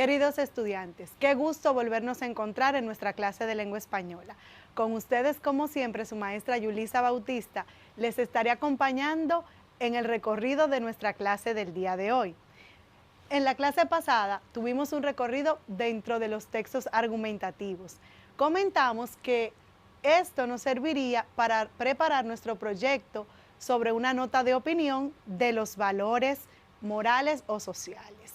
Queridos estudiantes, qué gusto volvernos a encontrar en nuestra clase de lengua española. Con ustedes, como siempre, su maestra Yulisa Bautista les estaré acompañando en el recorrido de nuestra clase del día de hoy. En la clase pasada tuvimos un recorrido dentro de los textos argumentativos. Comentamos que esto nos serviría para preparar nuestro proyecto sobre una nota de opinión de los valores morales o sociales.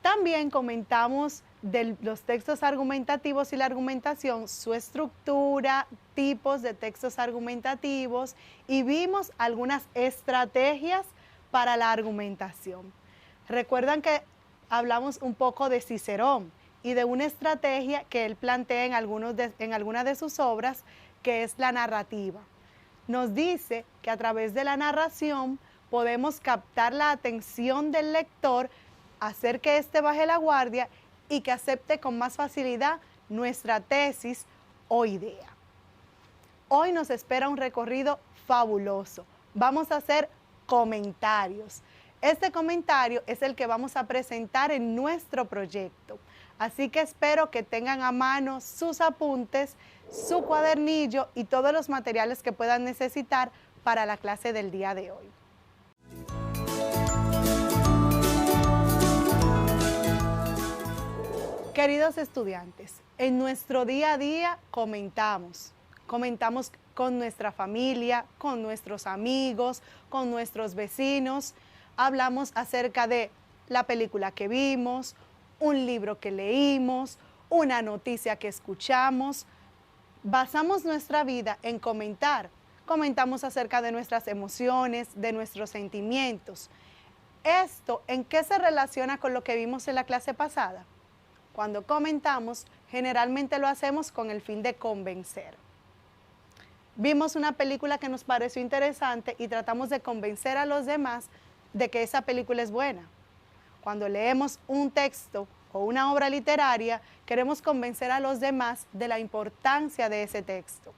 También comentamos de los textos argumentativos y la argumentación, su estructura, tipos de textos argumentativos y vimos algunas estrategias para la argumentación. Recuerdan que hablamos un poco de Cicerón y de una estrategia que él plantea en algunas de sus obras, que es la narrativa. Nos dice que a través de la narración podemos captar la atención del lector, hacer que éste baje la guardia y que acepte con más facilidad nuestra tesis o idea. Hoy nos espera un recorrido fabuloso. Vamos a hacer comentarios. Este comentario es el que vamos a presentar en nuestro proyecto. Así que espero que tengan a mano sus apuntes, su cuadernillo y todos los materiales que puedan necesitar para la clase del día de hoy. Queridos estudiantes, en nuestro día a día comentamos con nuestra familia, con nuestros amigos, con nuestros vecinos. Hablamos acerca de la película que vimos, un libro que leímos, una noticia que escuchamos. Basamos nuestra vida en comentar. Comentamos acerca de nuestras emociones, de nuestros sentimientos. ¿Esto en qué se relaciona con lo que vimos en la clase pasada? Cuando comentamos, generalmente lo hacemos con el fin de convencer. Vimos una película que nos pareció interesante y tratamos de convencer a los demás de que esa película es buena. Cuando leemos un texto o una obra literaria, queremos convencer a los demás de la importancia de ese texto.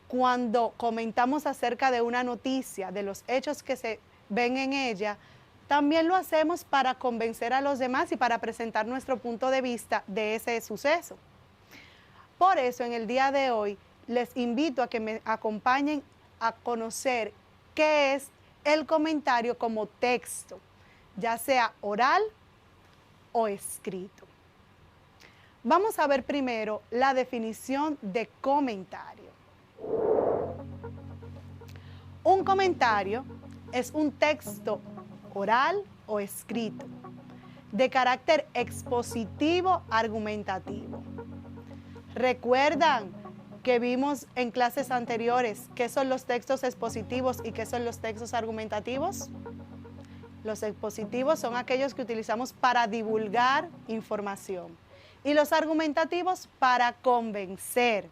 Cuando comentamos acerca de una noticia, de los hechos que se ven en ella, también lo hacemos para convencer a los demás y para presentar nuestro punto de vista de ese suceso. Por eso, en el día de hoy, les invito a que me acompañen a conocer qué es el comentario como texto, ya sea oral o escrito. Vamos a ver primero la definición de comentario. Un comentario es un texto oral o escrito, de carácter expositivo argumentativo. ¿Recuerdan que vimos en clases anteriores qué son los textos expositivos y qué son los textos argumentativos? Los expositivos son aquellos que utilizamos para divulgar información y los argumentativos para convencer.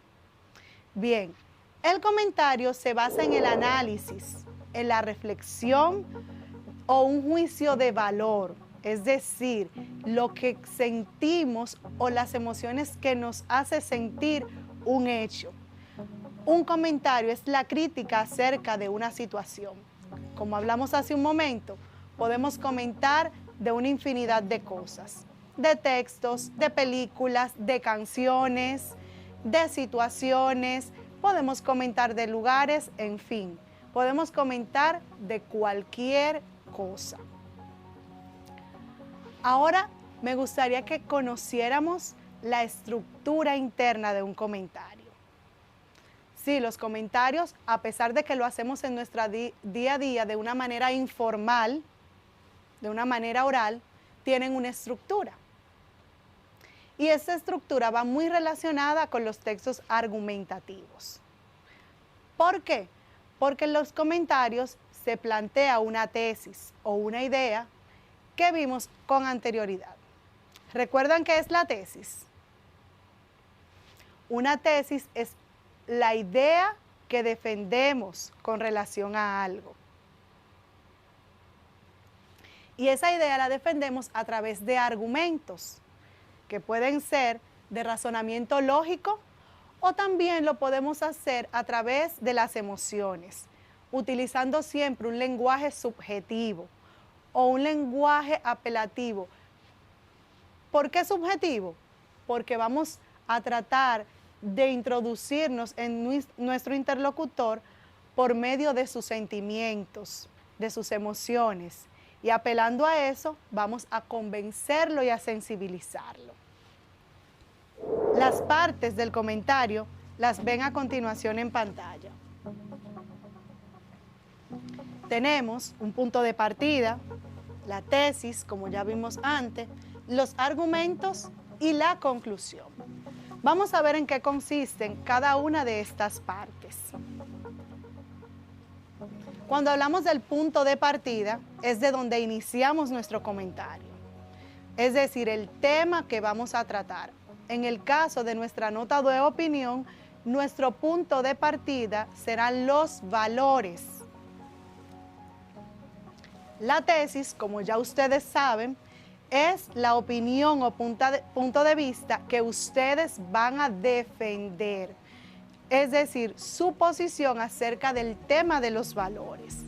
Bien, el comentario se basa en el análisis, en la reflexión o un juicio de valor, es decir, lo que sentimos o las emociones que nos hace sentir un hecho. Un comentario es la crítica acerca de una situación. Como hablamos hace un momento, podemos comentar de una infinidad de cosas, de textos, de películas, de canciones, de situaciones, podemos comentar de lugares, en fin, podemos comentar de cualquier cosa. Ahora me gustaría que conociéramos la estructura interna de un comentario. Sí, los comentarios, a pesar de que lo hacemos en nuestro día a día de una manera informal, de una manera oral, tienen una estructura. Y esa estructura va muy relacionada con los textos argumentativos. ¿Por qué? Porque en los comentarios se plantea una tesis o una idea que vimos con anterioridad. ¿Recuerdan qué es la tesis? Una tesis es la idea que defendemos con relación a algo. Y esa idea la defendemos a través de argumentos, que pueden ser de razonamiento lógico o también lo podemos hacer a través de las emociones, utilizando siempre un lenguaje subjetivo o un lenguaje apelativo ¿Por qué subjetivo? Porque vamos a tratar de introducirnos en nuestro interlocutor por medio de sus sentimientos, de sus emociones. Y apelando a eso, vamos a convencerlo y a sensibilizarlo. Las partes del comentario las ven a continuación en pantalla. Tenemos un punto de partida, la tesis, como ya vimos antes, los argumentos y la conclusión. Vamos a ver en qué consisten cada una de estas partes. Cuando hablamos del punto de partida, es de donde iniciamos nuestro comentario, es decir, el tema que vamos a tratar. En el caso de nuestra nota de opinión, nuestro punto de partida serán los valores. La tesis, como ya ustedes saben, es la opinión o punto de vista que ustedes van a defender, es decir, su posición acerca del tema de los valores.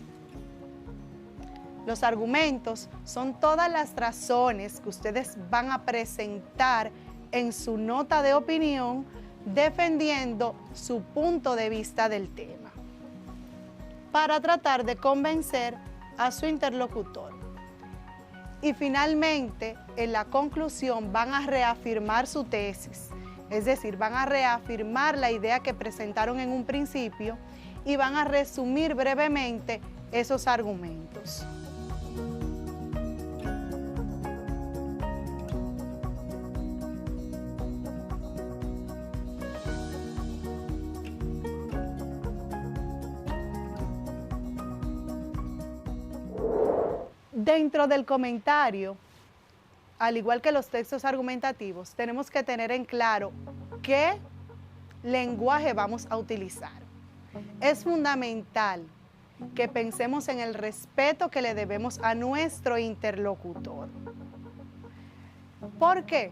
Los argumentos son todas las razones que ustedes van a presentar en su nota de opinión defendiendo su punto de vista del tema, para tratar de convencer a su interlocutor. Y finalmente, en la conclusión, van a reafirmar su tesis, es decir, van a reafirmar la idea que presentaron en un principio y van a resumir brevemente esos argumentos. Dentro del comentario, al igual que los textos argumentativos, tenemos que tener en claro qué lenguaje vamos a utilizar. Es fundamental que pensemos en el respeto que le debemos a nuestro interlocutor. ¿Por qué?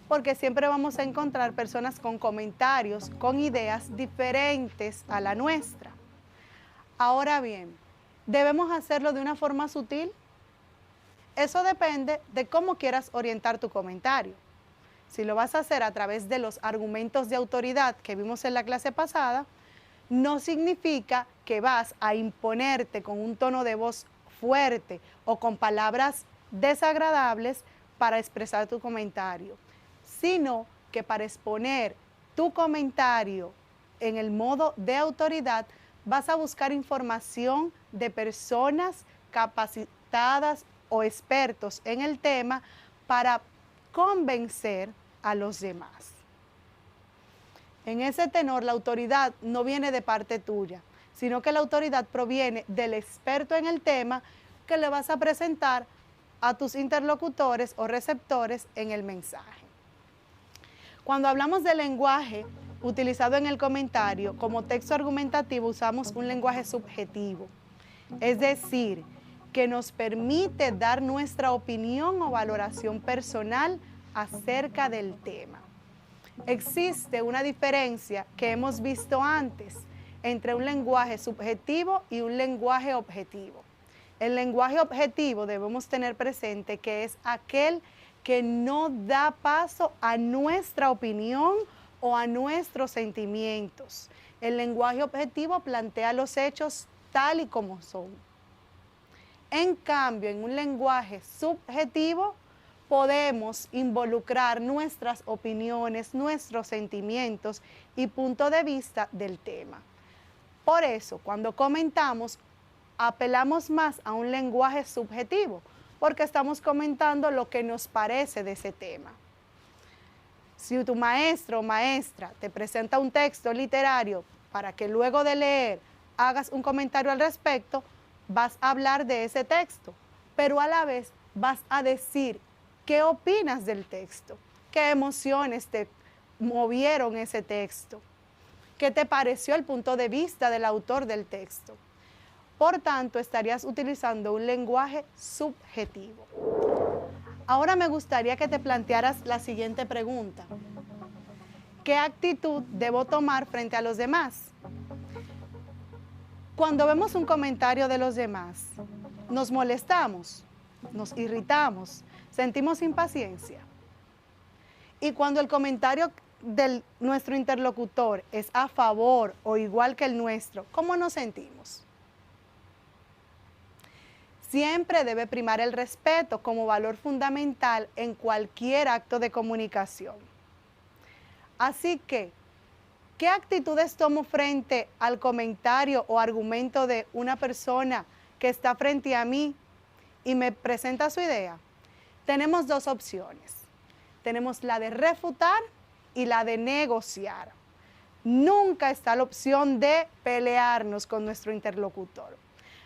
Porque siempre vamos a encontrar personas con comentarios, con ideas diferentes a la nuestra. Ahora bien, ¿debemos hacerlo de una forma sutil? Eso depende de cómo quieras orientar tu comentario. Si lo vas a hacer a través de los argumentos de autoridad que vimos en la clase pasada, no significa que vas a imponerte con un tono de voz fuerte o con palabras desagradables para expresar tu comentario, sino que para exponer tu comentario en el modo de autoridad vas a buscar información de personas capacitadas o expertos en el tema para convencer a los demás. En ese tenor, la autoridad no viene de parte tuya, sino que la autoridad proviene del experto en el tema que le vas a presentar a tus interlocutores o receptores en el mensaje. Cuando hablamos del lenguaje utilizado en el comentario, como texto argumentativo usamos un lenguaje subjetivo, es decir, que nos permite dar nuestra opinión o valoración personal acerca del tema. Existe una diferencia que hemos visto antes entre un lenguaje subjetivo y un lenguaje objetivo. El lenguaje objetivo debemos tener presente que es aquel que no da paso a nuestra opinión o a nuestros sentimientos. El lenguaje objetivo plantea los hechos tal y como son. En cambio, en un lenguaje subjetivo podemos involucrar nuestras opiniones, nuestros sentimientos y punto de vista del tema. Por eso, cuando comentamos, apelamos más a un lenguaje subjetivo, porque estamos comentando lo que nos parece de ese tema. Si tu maestro o maestra te presenta un texto literario para que luego de leer hagas un comentario al respecto, vas a hablar de ese texto, pero a la vez vas a decir qué opinas del texto, qué emociones te movieron ese texto, qué te pareció el punto de vista del autor del texto. Por tanto, estarías utilizando un lenguaje subjetivo. Ahora me gustaría que te plantearas la siguiente pregunta. ¿Qué actitud debo tomar frente a los demás? Cuando vemos un comentario de los demás, nos molestamos, nos irritamos, sentimos impaciencia. Y cuando el comentario de nuestro interlocutor es a favor o igual que el nuestro, ¿cómo nos sentimos? Siempre debe primar el respeto como valor fundamental en cualquier acto de comunicación. Así que, ¿qué actitudes tomo frente al comentario o argumento de una persona que está frente a mí y me presenta su idea? Tenemos dos opciones. Tenemos la de refutar y la de negociar. Nunca está la opción de pelearnos con nuestro interlocutor.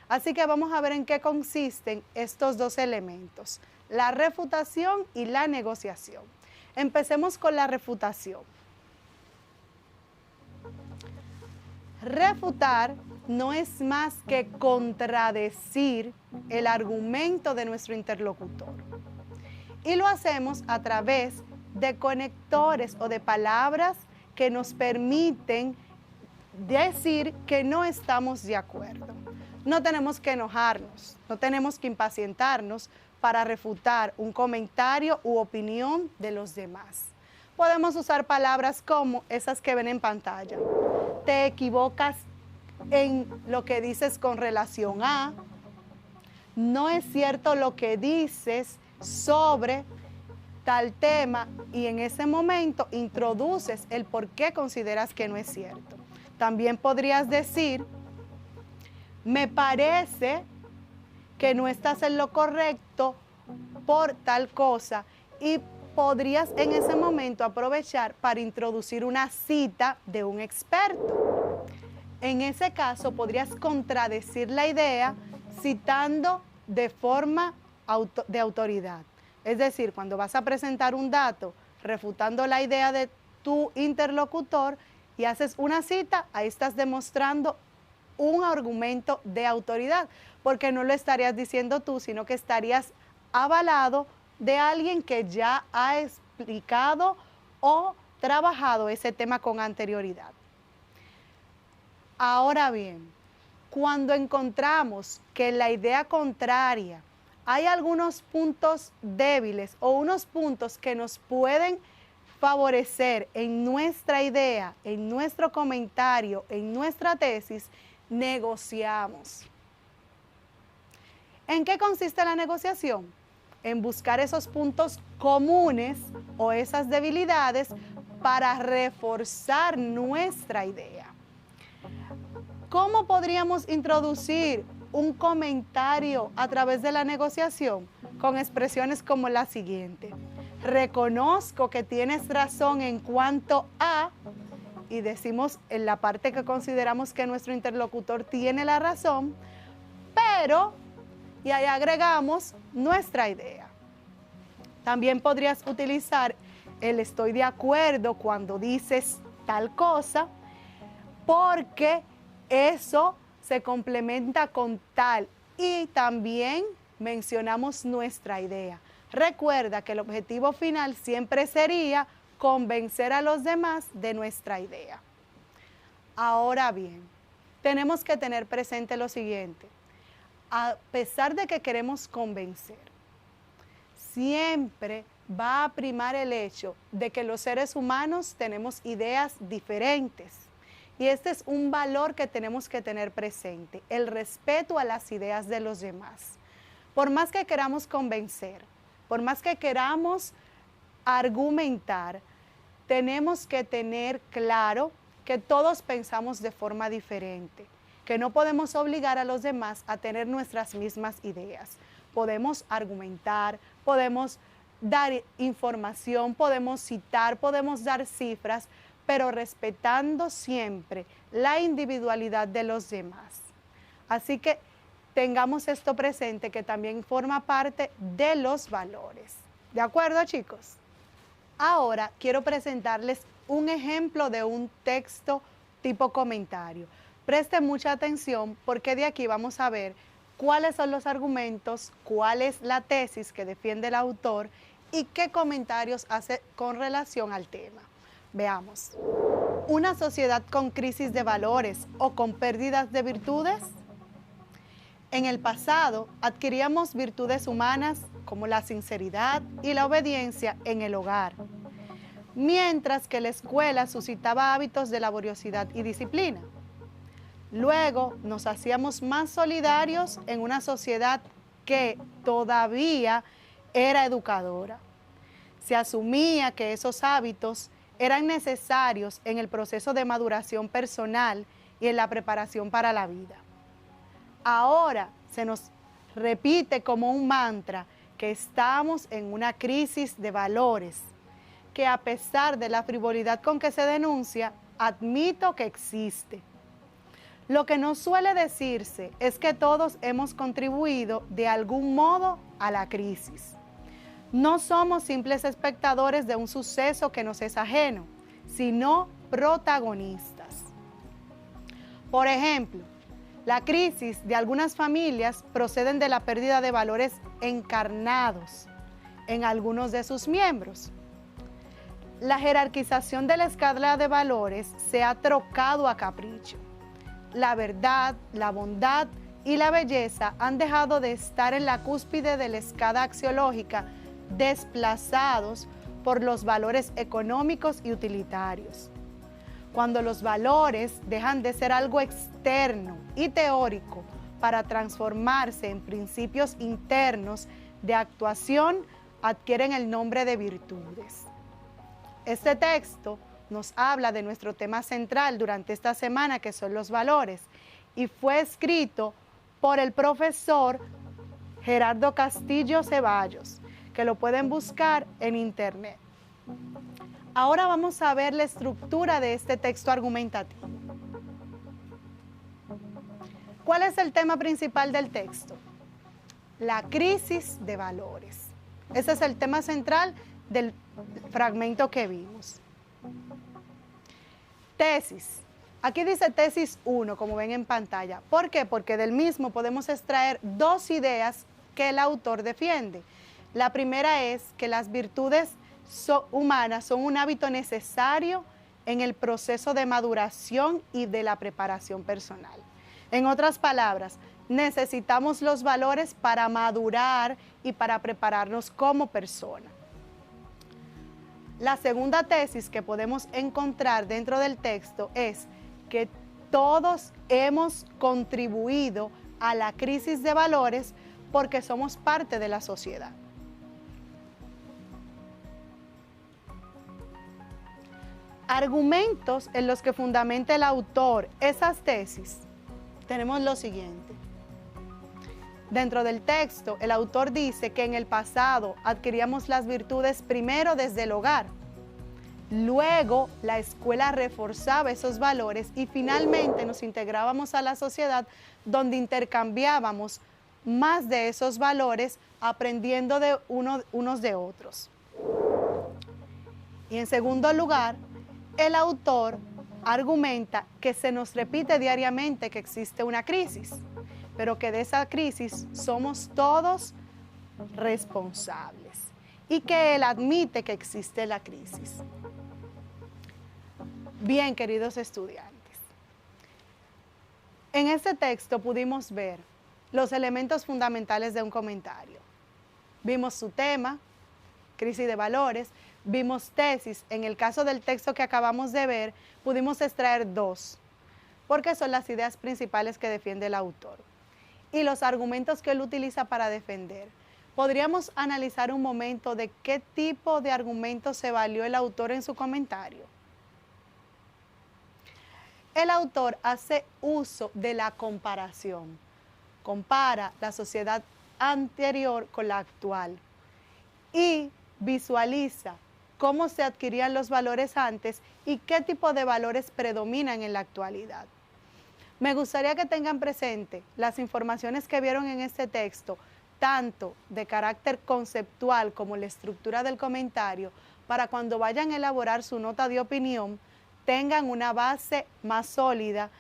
Así que vamos a ver en qué consisten estos dos elementos, la refutación y la negociación. Empecemos con la refutación. Refutar no es más que contradecir el argumento de nuestro interlocutor. Y lo hacemos a través de conectores o de palabras que nos permiten decir que no estamos de acuerdo. No tenemos que enojarnos, no tenemos que impacientarnos para refutar un comentario u opinión de los demás. Podemos usar palabras como esas que ven en pantalla. Te equivocas en lo que dices con relación a, no es cierto lo que dices sobre tal tema, y en ese momento introduces el por qué consideras que no es cierto. También podrías decir, me parece que no estás en lo correcto por tal cosa, y podrías en ese momento aprovechar para introducir una cita de un experto. En ese caso podrías contradecir la idea citando de forma de autoridad. Es decir, cuando vas a presentar un dato refutando la idea de tu interlocutor y haces una cita, ahí estás demostrando un argumento de autoridad, porque no lo estarías diciendo tú, sino que estarías avalado de alguien que ya ha explicado o trabajado ese tema con anterioridad. Ahora bien, cuando encontramos que la idea contraria hay algunos puntos débiles o unos puntos que nos pueden favorecer en nuestra idea, en nuestro comentario, en nuestra tesis, negociamos. ¿En qué consiste la negociación? En buscar esos puntos comunes o esas debilidades para reforzar nuestra idea. ¿Cómo podríamos introducir un comentario a través de la negociación? Con expresiones como la siguiente: reconozco que tienes razón en cuanto a, y decimos en la parte que consideramos que nuestro interlocutor tiene la razón, pero, y ahí agregamos nuestra idea. También podrías utilizar el estoy de acuerdo cuando dices tal cosa, porque eso se complementa con tal, y también mencionamos nuestra idea. Recuerda que el objetivo final siempre sería convencer a los demás de nuestra idea. Ahora bien, tenemos que tener presente lo siguiente: a pesar de que queremos convencer, siempre va a primar el hecho de que los seres humanos tenemos ideas diferentes. Y este es un valor que tenemos que tener presente, el respeto a las ideas de los demás. Por más que queramos convencer, por más que queramos argumentar, tenemos que tener claro que todos pensamos de forma diferente, que no podemos obligar a los demás a tener nuestras mismas ideas. Podemos argumentar, podemos dar información, podemos citar, podemos dar cifras, pero respetando siempre la individualidad de los demás. Así que tengamos esto presente, que también forma parte de los valores. ¿De acuerdo, chicos? Ahora quiero presentarles un ejemplo de un texto tipo comentario. Presten mucha atención, porque de aquí vamos a ver cuáles son los argumentos, cuál es la tesis que defiende el autor y qué comentarios hace con relación al tema. Veamos. ¿Una sociedad con crisis de valores o con pérdidas de virtudes? En el pasado adquiríamos virtudes humanas como la sinceridad y la obediencia en el hogar. mientras que la escuela suscitaba hábitos de laboriosidad y disciplina. Luego nos hacíamos más solidarios en una sociedad que todavía era educadora. Se asumía que esos hábitos eran necesarios en el proceso de maduración personal y en la preparación para la vida. Ahora se nos repite como un mantra que estamos en una crisis de valores, que a pesar de la frivolidad con que se denuncia, admito que existe. Lo que no suele decirse es que todos hemos contribuido de algún modo a la crisis. No somos simples espectadores de un suceso que nos es ajeno, sino protagonistas. Por ejemplo, la crisis de algunas familias proceden de la pérdida de valores encarnados en algunos de sus miembros. La jerarquización de la escala de valores se ha trocado a capricho. La verdad, la bondad y la belleza han dejado de estar en la cúspide de la escala axiológica, desplazados por los valores económicos y utilitarios. Cuando los valores dejan de ser algo externo y teórico para transformarse en principios internos de actuación, adquieren el nombre de virtudes. Este texto nos habla de nuestro tema central durante esta semana, que son los valores, y fue escrito por el profesor Gerardo Castillo Ceballos, que lo pueden buscar en internet. Ahora vamos a ver la estructura de este texto argumentativo. ¿Cuál es el tema principal del texto? La crisis de valores. Ese es el tema central del fragmento que vimos. Tesis. Aquí dice tesis 1, como ven en pantalla. ¿Por qué? Porque del mismo podemos extraer dos ideas que el autor defiende. La primera es que las virtudes humanas son un hábito necesario en el proceso de maduración y de la preparación personal. En otras palabras, necesitamos los valores para madurar y para prepararnos como persona. La segunda tesis que podemos encontrar dentro del texto es que todos hemos contribuido a la crisis de valores porque somos parte de la sociedad. Argumentos en los que fundamenta el autor esas tesis, tenemos lo siguiente. Dentro del texto, el autor dice que en el pasado adquiríamos las virtudes primero desde el hogar. Luego, la escuela reforzaba esos valores y finalmente nos integrábamos a la sociedad, donde intercambiábamos más de esos valores aprendiendo de unos de otros. Y en segundo lugar, el autor argumenta que se nos repite diariamente que existe una crisis, pero que de esa crisis somos todos responsables y que él admite que existe la crisis. Bien, queridos estudiantes, en este texto pudimos ver los elementos fundamentales de un comentario. Vimos su tema, crisis de valores, vimos tesis. En el caso del texto que acabamos de ver, pudimos extraer dos, porque son las ideas principales que defiende el autor y los argumentos que él utiliza para defender. Podríamos analizar un momento de qué tipo de argumentos se valió el autor en su comentario. El autor hace uso de la comparación. Compara la sociedad anterior con la actual y visualiza cómo se adquirían los valores antes y qué tipo de valores predominan en la actualidad. Me gustaría que tengan presente las informaciones que vieron en este texto, tanto de carácter conceptual como la estructura del comentario, para cuando vayan a elaborar su nota de opinión, tengan una base más sólida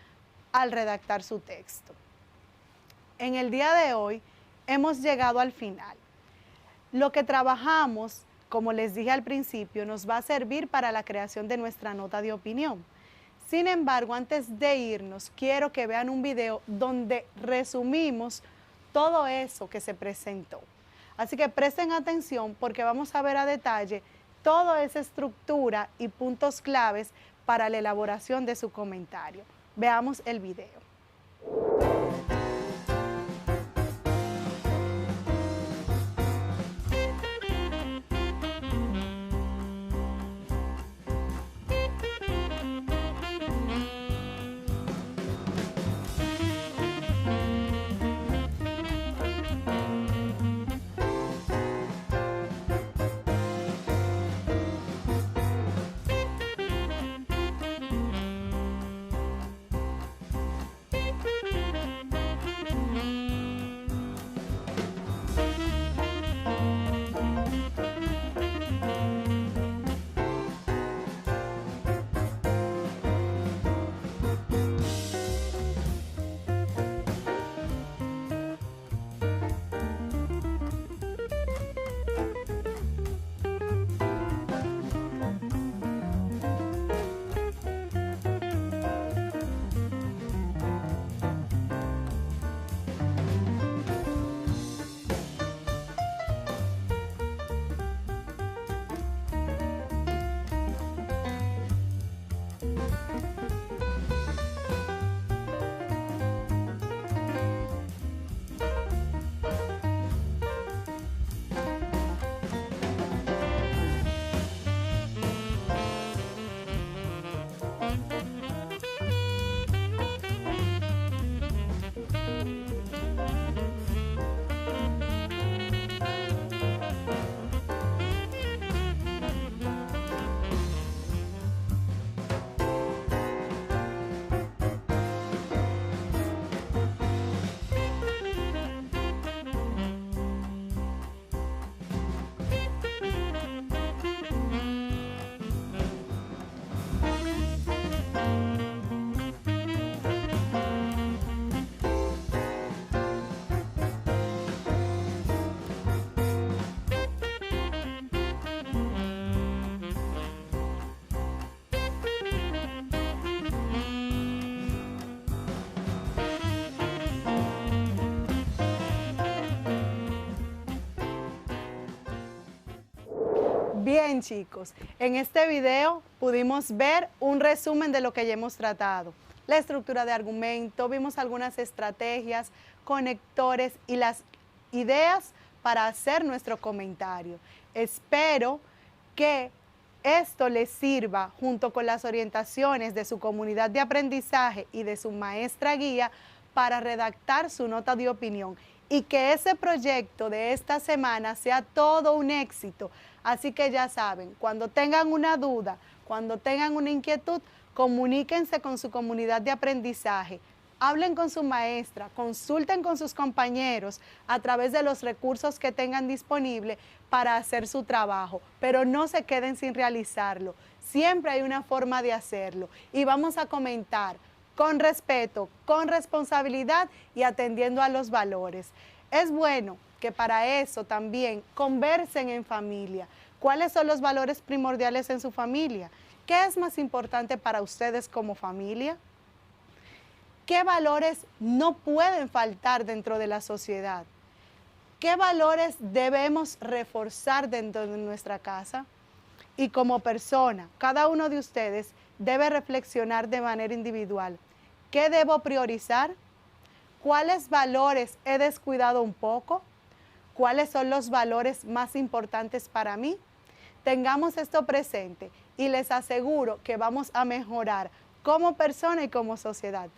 al redactar su texto. En el día de hoy hemos llegado al final. Lo que trabajamos, como les dije al principio, nos va a servir para la creación de nuestra nota de opinión. Sin embargo, antes de irnos, quiero que vean un video donde resumimos todo eso que se presentó. Así que presten atención porque vamos a ver a detalle toda esa estructura y puntos claves para la elaboración de su comentario. Veamos el video. Bien, chicos, en este video pudimos ver un resumen de lo que ya hemos tratado. La estructura de argumento, vimos algunas estrategias, conectores y las ideas para hacer nuestro comentario. Espero que esto les sirva junto con las orientaciones de su comunidad de aprendizaje y de su maestra guía para redactar su nota de opinión y que ese proyecto de esta semana sea todo un éxito. Así que ya saben, cuando tengan una duda, cuando tengan una inquietud, comuníquense con su comunidad de aprendizaje, hablen con su maestra, consulten con sus compañeros a través de los recursos que tengan disponibles para hacer su trabajo, pero no se queden sin realizarlo. Siempre hay una forma de hacerlo y vamos a comentar con respeto, con responsabilidad y atendiendo a los valores. Es bueno que para eso también conversen en familia. ¿Cuáles son los valores primordiales en su familia? ¿Qué es más importante para ustedes como familia? ¿Qué valores no pueden faltar dentro de la sociedad? ¿Qué valores debemos reforzar dentro de nuestra casa? Y como persona, cada uno de ustedes debe reflexionar de manera individual. ¿Qué debo priorizar? ¿Cuáles valores he descuidado un poco? ¿Cuáles son los valores más importantes para mí? Tengamos esto presente y les aseguro que vamos a mejorar como persona y como sociedad.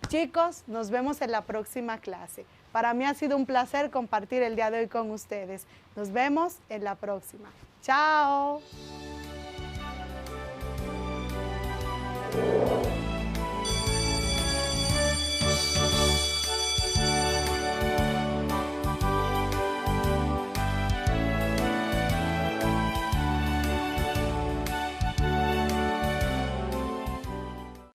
Chicos, nos vemos en la próxima clase. Para mí ha sido un placer compartir el día de hoy con ustedes. Nos vemos en la próxima. ¡Chao!